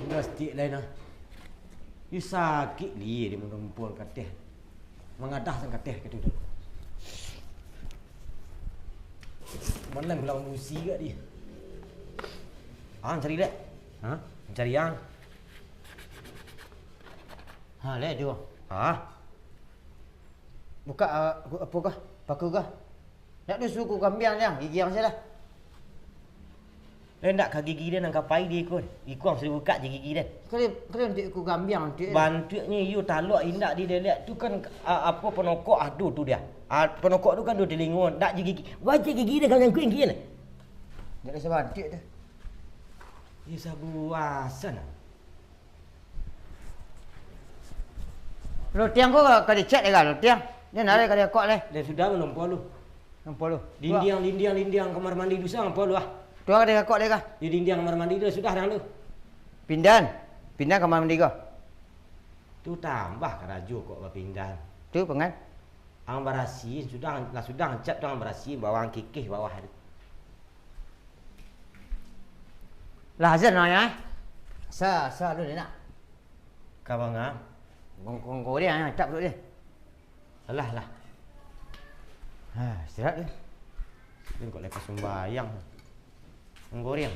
Plastik lain ah. You sakit dia mengumpul katih. Mengadah sang katih gitu tu. Malam pulang musi kat dia. Cari dek. Ha? Cari yang. Ha, le dia. Ha? Buka apa kah? Paku kah? Nak tu suku kambing yang gigi yang salah. Nak ke gigi dia nak kapai dia ikut. Ikut sudah buka je gigi dia. Kalau untuk ku kambing tu. Bantunya you taluk indak dia lihat tu kan apa penokok adu tu dia. Penokok tu kan dia telingun, dak je gigi. Wajib gigi dia kan yang kuing kian. Dia rasa bantik tu. Dia sabu asan. Lo tiang ko ka dicet lega lo tiang. Dia nak ka kok le. Dia sudah melompol lu. Nampak lo. Lindiang kamar mandi tu sang apa lu ah. Tu ka kok lega. Di lindiang kamar mandi tu sudah dah lu. Pindah kamar mandi ko. Tu tambah keraju kok pindah. Tu pengan. Ang barasi sudah cat tu ang barasi bawang kikih bawah tu. Lah azan ya. Sa lu ni nak. Kabang ah. Gong dia cap dulu dia. Lah. Ha, istirahat dia. Dia kok lepas sembahyang. Menggoreng.